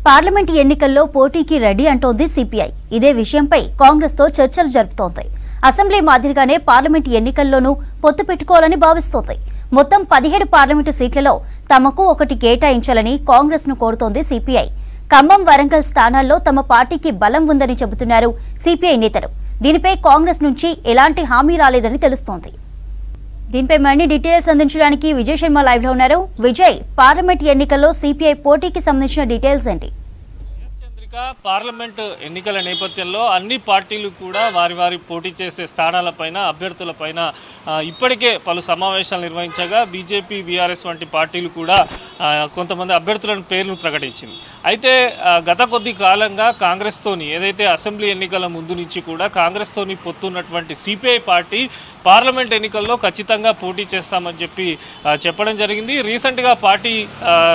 Parliament ఎన్నికల్లో పోటీకి ready అంటోంది సిపిఐ. ఇదే విషయంపై కాంగ్రెస్ తో చర్చలు జరుపుతోంది. అసెంబ్లీ మాదిరిగానే పార్లమెంట్ ఎన్నికల్లోనూ పొత్తు పెట్టుకోవాలని భావిస్తోంది. మొత్తం 17 పార్లమెంటు సీట్లలో తమకు ఒకటి కేటాయించాలని కాంగ్రెస్ ను కోరుతోంది సిపిఐ. ఖమ్మం, వరంగల్ స్థానాల్లో తమ పార్టీకి బలం ఉందని చెబుతున్నారు సిపిఐ నేతలు. దీనిపై కాంగ్రెస్ నుంచి ఎలాంటి హామీ రాలేదని తెలుస్తోంది. దీనిపై మరిన్ని డీటెయిల్స్ అందించడానికి విజయ్ శర్మ లైవ్ లో ఉన్నారు. విజయ్, పార్లమెంట్ ఎన్నికల్లో సిపిఐ పోటీకి సంబంధించిన డీటెయిల్స్ ఏంటి? పార్లమెంట్ ఎన్నికల నేపథ్యంలో అన్ని పార్టీలు కూడా వారి పోటీ చేసే స్థానాలపైన, అభ్యర్థులపైన ఇప్పటికే పలు సమావేశాలు నిర్వహించగా బీజేపీ, బీఆర్ఎస్ వంటి పార్టీలు కూడా కొంతమంది అభ్యర్థులను పేర్లు ప్రకటించింది. అయితే గత కొద్ది కాలంగా కాంగ్రెస్తోని ఏదైతే అసెంబ్లీ ఎన్నికల ముందు నుంచి కూడా కాంగ్రెస్తోని పొత్తున్నటువంటి సిపిఐ పార్టీ పార్లమెంట్ ఎన్నికల్లో ఖచ్చితంగా పోటీ చేస్తామని చెప్పడం జరిగింది. రీసెంట్గా పార్టీ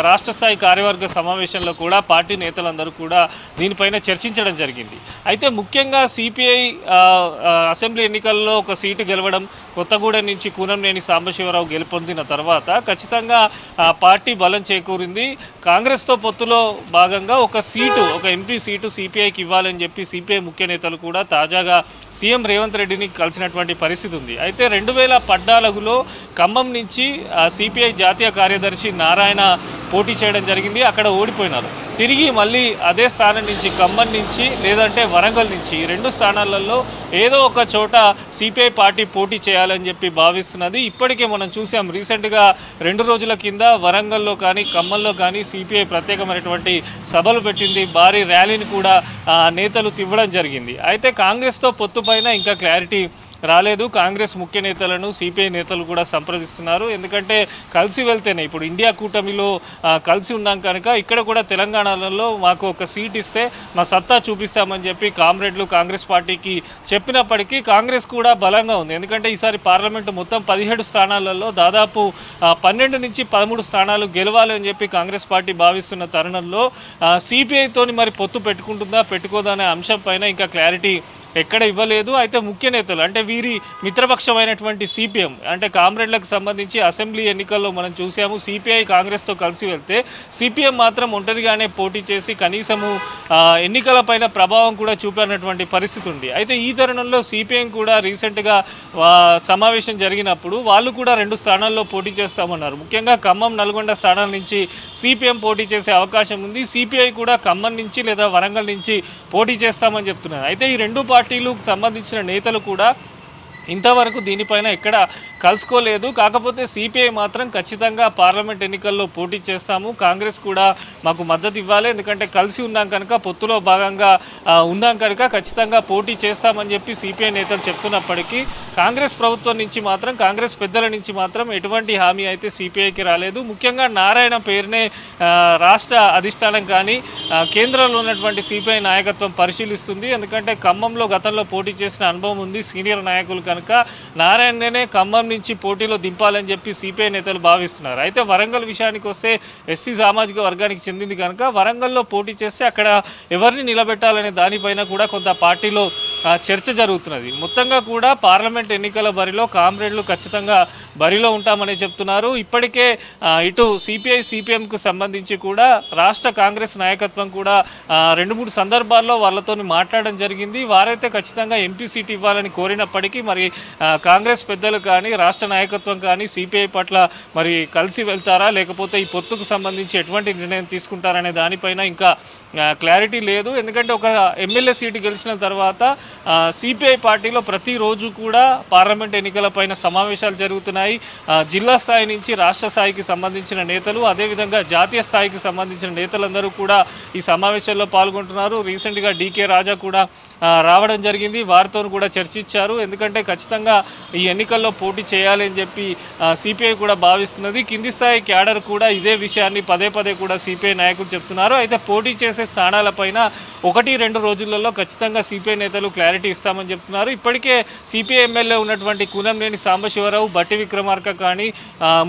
రాష్ట్ర స్థాయి కార్యవర్గ సమావేశంలో కూడా పార్టీ నేతలందరూ కూడా దీనిపైన చర్చించడం జరిగింది. అయితే ముఖ్యంగా సిపిఐ అసెంబ్లీ ఎన్నికల్లో ఒక సీటు గెలవడం, కొత్తగూడెం నుంచి కూనంనేని సాంబశివరావు గెలుపొందిన తర్వాత ఖచ్చితంగా పార్టీ బలం చేకూరింది. కాంగ్రెస్తో పొత్తులో భాగంగా ఒక ఎంపీ సీటు సిపిఐకి ఇవ్వాలని చెప్పి సిపిఐ ముఖ్య నేతలు కూడా తాజాగా సీఎం రేవంత్ రెడ్డిని కలిసినటువంటి పరిస్థితి ఉంది. అయితే 2014లో ఖమ్మం నుంచి సిపిఐ జాతీయ కార్యదర్శి నారాయణ పోటీ చేయడం జరిగింది. అక్కడ ఓడిపోయినారు. తిరిగి మళ్ళీ అదే స్థానం నుంచి ఖమ్మం నుంచి లేదంటే వరంగల్ నుంచి 2 స్థానాలలో ఏదో ఒక చోట సిపిఐ పార్టీ పోటీ చేయాలని చెప్పి భావిస్తున్నది. ఇప్పటికే మనం చూసాం, రీసెంట్గా 2 రోజుల కింద వరంగల్లో కానీ ఖమ్మంలో కానీ సిపిఐ ప్రత్యేకమైనటువంటి సభలు పెట్టింది. భారీ ర్యాలీని కూడా నేతలు తివ్వడం జరిగింది. అయితే కాంగ్రెస్తో పొత్తు పైన ఇంకా క్లారిటీ రాలేదు. కాంగ్రెస్ ముఖ్య నేతలను సిపిఐ నేతలు కూడా సంప్రదిస్తున్నారు. ఎందుకంటే కలిసి వెళ్తేనే, ఇప్పుడు ఇండియా కూటమిలో కలిసి ఉన్నాం కనుక ఇక్కడ కూడా తెలంగాణలో మాకు ఒక సీట్ ఇస్తే మా సత్తా చూపిస్తామని చెప్పి కామ్రేడ్లు కాంగ్రెస్ పార్టీకి చెప్పినప్పటికీ కాంగ్రెస్ కూడా బలంగా ఉంది. ఎందుకంటే ఈసారి పార్లమెంటు మొత్తం 17 స్థానాలలో దాదాపు 12 నుంచి 13 స్థానాలు గెలవాలి అని చెప్పి కాంగ్రెస్ పార్టీ భావిస్తున్న తరుణంలో సిపిఐతోని మరి పొత్తు పెట్టుకుంటుందా పెట్టుకోదా అనే అంశం పైన ఇంకా క్లారిటీ ఎక్కడ ఇవ్వలేదు. అయితే ముఖ్య నేతలు అంటే వీరి మిత్రపక్షమైనటువంటి సిపిఎం అంటే కామ్రేడ్లకు సంబంధించి అసెంబ్లీ ఎన్నికల్లో మనం చూసాము, సిపిఐ కాంగ్రెస్తో కలిసి వెళ్తే సిపిఎం మాత్రం ఒంటరిగానే పోటీ చేసి కనీసము ఎన్నికలపైన ప్రభావం కూడా చూపినటువంటి పరిస్థితి ఉంది. అయితే ఈ తరుణంలో సిపిఎం కూడా రీసెంట్గా సమావేశం జరిగినప్పుడు వాళ్ళు కూడా 2 స్థానాల్లో పోటీ చేస్తామన్నారు. ముఖ్యంగా ఖమ్మం, నల్గొండ స్థానాల నుంచి సిపిఎం పోటీ చేసే అవకాశం ఉంది. సిపిఐ కూడా ఖమ్మం నుంచి లేదా వరంగల్ నుంచి పోటీ చేస్తామని చెప్తున్నారు. అయితే ఈ 2 పార్టీలకు సంబంధించిన నేతలు కూడా ఇంతవరకు దీనిపైన ఎక్కడ కలుసుకోలేదు. కాకపోతే సిపిఐ మాత్రం ఖచ్చితంగా పార్లమెంట్ ఎన్నికల్లో పోటీ చేస్తాము, కాంగ్రెస్ కూడా మాకు మద్దతు ఇవ్వాలి, ఎందుకంటే కలిసి ఉన్నాం కనుక, పొత్తులో భాగంగా ఉన్నాం కనుక ఖచ్చితంగా పోటీ చేస్తామని చెప్పి సిపిఐ నేతలు చెప్తున్నప్పటికీ కాంగ్రెస్ ప్రభుత్వం నుంచి మాత్రం, కాంగ్రెస్ పెద్దల నుంచి మాత్రం ఎటువంటి హామీ అయితే సిపిఐకి రాలేదు. ముఖ్యంగా నారాయణ పేరునే రాష్ట్ర అధిష్టానం కానీ కేంద్రంలో ఉన్నటువంటి సిపిఐ నాయకత్వం పరిశీలిస్తుంది. ఎందుకంటే ఖమ్మంలో గతంలో పోటీ చేసిన అనుభవం ఉంది సీనియర్ నాయకులు కనుక నారాయణనే ఖమ్మం నుంచి పోటీలో దింపాలని చెప్పి సిపిఐ నేతలు భావిస్తున్నారు. అయితే వరంగల్ విషయానికి వస్తే ఎస్సీ సామాజిక వర్గానికి చెందింది కనుక వరంగల్లో పోటీ చేస్తే అక్కడ ఎవరిని నిలబెట్టాలనే దానిపైన కూడా కొంత పార్టీలో చర్చ జరుగుతున్నది. మొత్తంగా కూడా పార్లమెంట్ ఎన్నికల బరిలో కామ్రేడ్లు ఖచ్చితంగా బరిలో ఉంటామని చెప్తున్నారు. ఇప్పటికే ఇటు సిపిఐ, సిపిఎంకు సంబంధించి కూడా రాష్ట్ర కాంగ్రెస్ నాయకత్వం కూడా 2-3 సందర్భాల్లో వాళ్ళతో మాట్లాడడం జరిగింది. వారైతే ఖచ్చితంగా ఎంపీ సీట్ ఇవ్వాలని కోరినప్పటికీ మరి కాంగ్రెస్ పెద్దలు కానీ రాష్ట్ర నాయకత్వం కానీ సిపిఐ పట్ల మరి కలిసి వెళ్తారా లేకపోతే ఈ పొత్తుకు సంబంధించి ఎటువంటి నిర్ణయం తీసుకుంటారనే దానిపైన ఇంకా క్లారిటీ లేదు. ఎందుకంటే ఒక ఎమ్మెల్యే సీటు గెలిచిన తర్వాత సిపిఐ పార్టీలో ప్రతిరోజు కూడా పార్లమెంట్ ఎన్నికలపైన సమావేశాలు జరుగుతున్నాయి. జిల్లా స్థాయి నుంచి రాష్ట్ర స్థాయికి సంబంధించిన నేతలు, అదేవిధంగా జాతీయ స్థాయికి సంబంధించిన నేతలందరూ కూడా ఈ సమావేశాల్లో పాల్గొంటున్నారు. రీసెంట్గా డీకే రాజా కూడా రావడం జరిగింది, వారితో కూడా చర్చించారు. ఎందుకంటే ఖచ్చితంగా ఈ ఎన్నికల్లో పోటీ చేయాలి అని చెప్పి సిపిఐ కూడా భావిస్తున్నది. కింది స్థాయి క్యాడర్ కూడా ఇదే విషయాన్ని పదే కూడా సిపిఐ నాయకులు చెప్తున్నారు. అయితే పోటీ చేసే స్థానాలపైన 1-2 రోజులలో ఖచ్చితంగా సిపిఐ నేతలు క్లారిటీ ఇస్తామని చెప్తున్నారు. ఇప్పటికే సిపిఐ ఎమ్మెల్యే ఉన్నటువంటి కూనంనేని సాంబశివరావు, బట్టి విక్రమార్క కానీ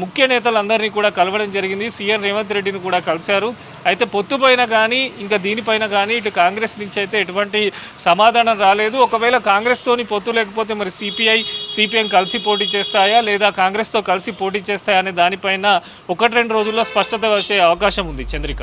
ముఖ్య నేతలందరినీ కూడా కలవడం జరిగింది. సీఎం రేవంత్ రెడ్డిని కూడా కలిశారు. అయితే పొత్తుపైన కానీ ఇంకా దీనిపైన కానీ ఇటు కాంగ్రెస్ నుంచి అయితే ఎటువంటి సమాధానం రాలేదు. ఒకవేళ కాంగ్రెస్తోని పొత్తు లేకపోతే మరి సిపిఐ, సిపిఎం కలిసి పోటీ చేస్తాయా లేదా కాంగ్రెస్తో కలిసి పోటీ చేస్తాయా అనే దానిపైన 1-2 రోజుల్లో స్పష్టత వచ్చే అవకాశం ఉంది. చంద్రిక.